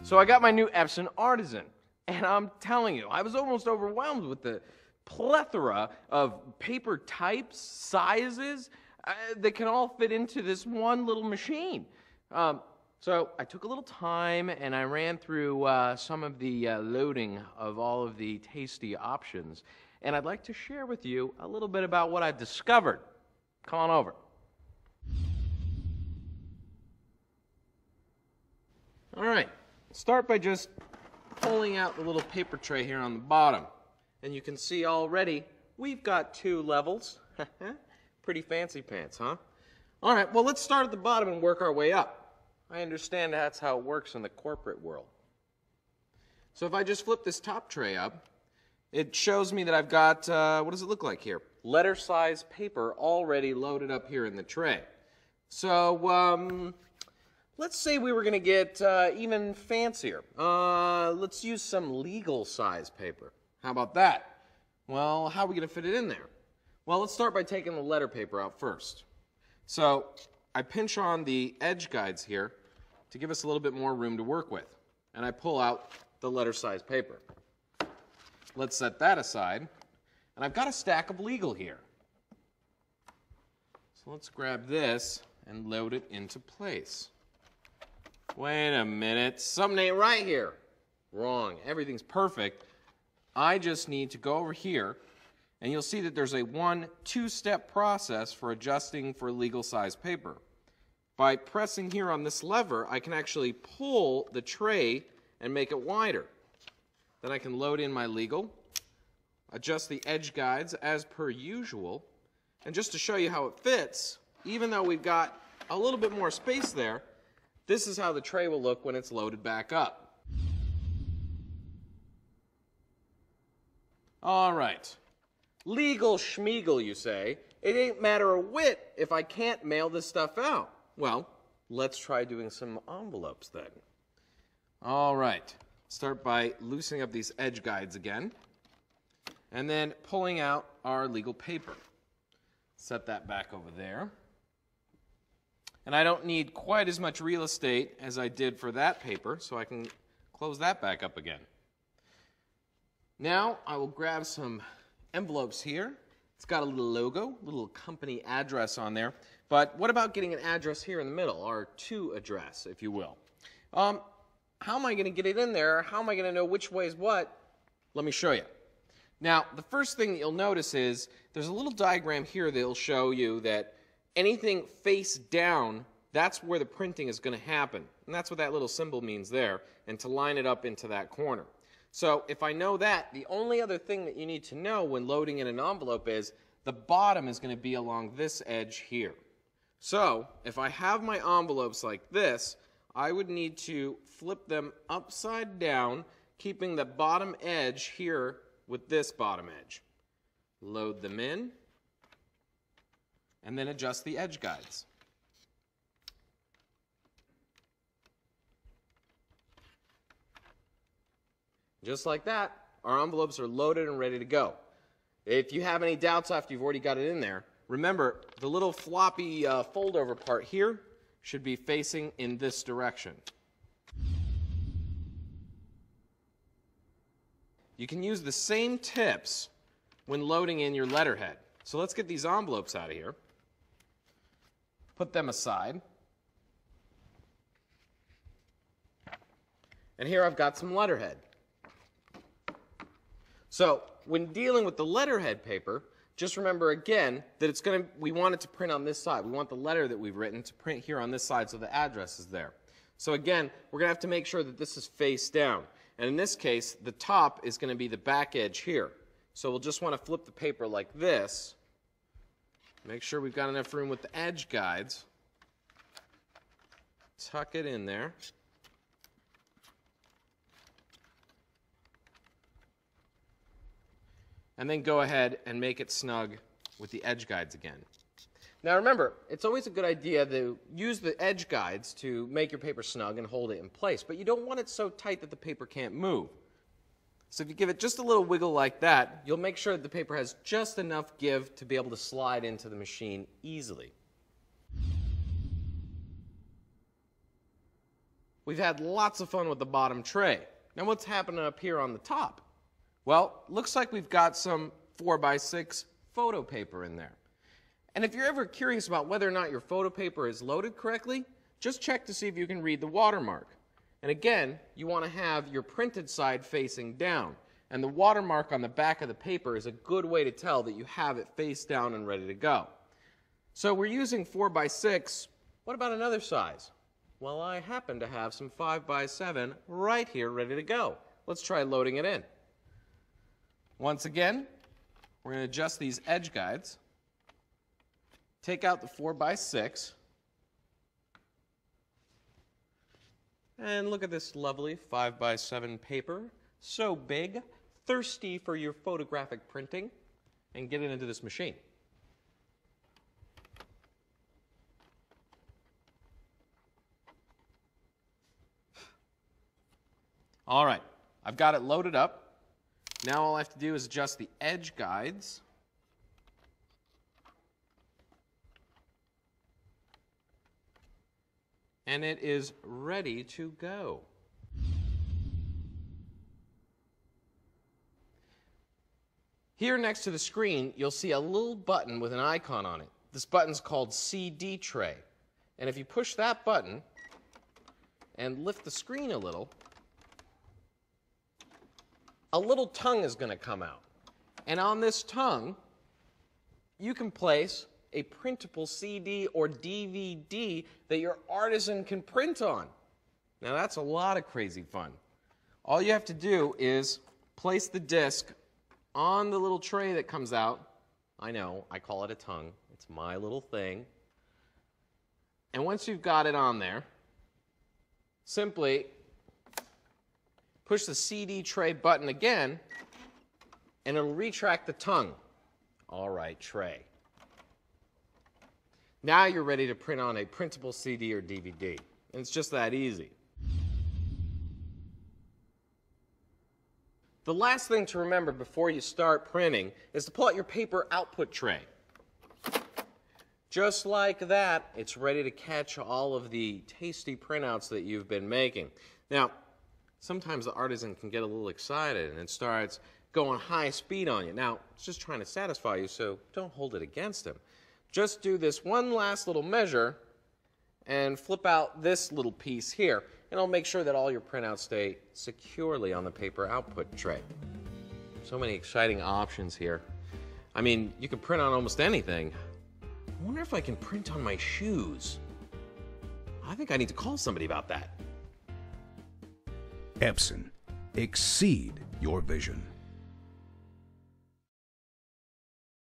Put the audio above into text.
So I got my new EPSON Artisan, and I'm telling you, I was almost overwhelmed with the plethora of paper types, sizes that can all fit into this one little machine. So I took a little time and I ran through some of the loading of all of the tasty options, and I'd like to share with you a little bit about what I've discovered. Come on over. All right, start by just pulling out the little paper tray here on the bottom. And you can see already we've got 2 levels. Pretty fancy pants, huh? All right, well, let's start at the bottom and work our way up. I understand that's how it works in the corporate world. So if I just flip this top tray up, it shows me that I've got, what does it look like here? Letter size paper already loaded up here in the tray. So, let's say we were going to get even fancier. Let's use some legal size paper. How about that? Well, how are we going to fit it in there? Well, let's start by taking the letter paper out first. So I pinch on the edge guides here to give us a little bit more room to work with. And I pull out the letter size paper. Let's set that aside. And I've got a stack of legal here. So let's grab this and load it into place. Wait a minute, something ain't right here. Wrong, everything's perfect. I just need to go over here, and you'll see that there's a 2-step process for adjusting for legal size paper. By pressing here on this lever, I can actually pull the tray and make it wider. Then I can load in my legal, adjust the edge guides as per usual, and just to show you how it fits, even though we've got a little bit more space there, this is how the tray will look when it's loaded back up. All right. Legal schmeagle, you say. It ain't matter a whit if I can't mail this stuff out. Well, let's try doing some envelopes then. All right. Start by loosening up these edge guides again, and then pulling out our legal paper. Set that back over there. And I don't need quite as much real estate as I did for that paper, so I can close that back up again. Now I will grab some envelopes here. It's got a little logo, a little company address on there. But what about getting an address here in the middle, our to address, if you will? How am I going to get it in there? How am I going to know which way is what? Let me show you. Now, the first thing that you'll notice is there's a little diagram here that will show you that anything face down, that's where the printing is going to happen. And that's what that little symbol means there, and to line it up into that corner. So if I know that, the only other thing that you need to know when loading in an envelope is the bottom is going to be along this edge here. So if I have my envelopes like this, I would need to flip them upside down, keeping the bottom edge here with this bottom edge. Load them in, and then adjust the edge guides. Just like that, our envelopes are loaded and ready to go. If you have any doubts after you've already got it in there, remember the little floppy fold-over part here should be facing in this direction. You can use the same tips when loading in your letterhead. So let's get these envelopes out of here. Put them aside. And here I've got some letterhead. So when dealing with the letterhead paper, just remember again that we want it to print on this side. We want the letter that we've written to print here on this side so the address is there. So again, we're going to have to make sure that this is face down. And in this case, the top is going to be the back edge here. So we'll just want to flip the paper like this. Make sure we've got enough room with the edge guides. Tuck it in there. And then go ahead and make it snug with the edge guides again. Now remember, it's always a good idea to use the edge guides to make your paper snug and hold it in place, but you don't want it so tight that the paper can't move. So if you give it just a little wiggle like that, you'll make sure that the paper has just enough give to be able to slide into the machine easily. we've had lots of fun with the bottom tray. Now what's happening up here on the top? Well, looks like we've got some 4x6 photo paper in there. And if you're ever curious about whether or not your photo paper is loaded correctly, just check to see if you can read the watermark. And again, you want to have your printed side facing down. And the watermark on the back of the paper is a good way to tell that you have it face down and ready to go. So we're using 4x6. What about another size? Well, I happen to have some 5x7 right here ready to go. Let's try loading it in. Once again, we're going to adjust these edge guides. Take out the 4x6. And look at this lovely 5x7 paper. So big, thirsty for your photographic printing. And get it into this machine. All right, I've got it loaded up. Now all I have to do is adjust the edge guides. And it is ready to go. Here next to the screen, you'll see a little button with an icon on it. This button's called CD Tray. And if you push that button and lift the screen a little tongue is going to come out. And on this tongue, you can place a printable CD or DVD that your artisan can print on. Now that's a lot of crazy fun. All you have to do is place the disc on the little tray that comes out. I know, I call it a tongue. It's my little thing. And once you've got it on there, simply push the CD tray button again, and it'll retract the tongue. All right, tray. Now you're ready to print on a printable CD or DVD. And it's just that easy. The last thing to remember before you start printing is to pull out your paper output tray. Just like that, it's ready to catch all of the tasty printouts that you've been making. Now, sometimes the artisan can get a little excited and it starts going high speed on you. Now, it's just trying to satisfy you, so don't hold it against him. Just do this one last little measure and flip out this little piece here, and it'll make sure that all your printouts stay securely on the paper output tray. So many exciting options here. I mean, you can print on almost anything. I wonder if I can print on my shoes. I think I need to call somebody about that. EPSON. Exceed your vision.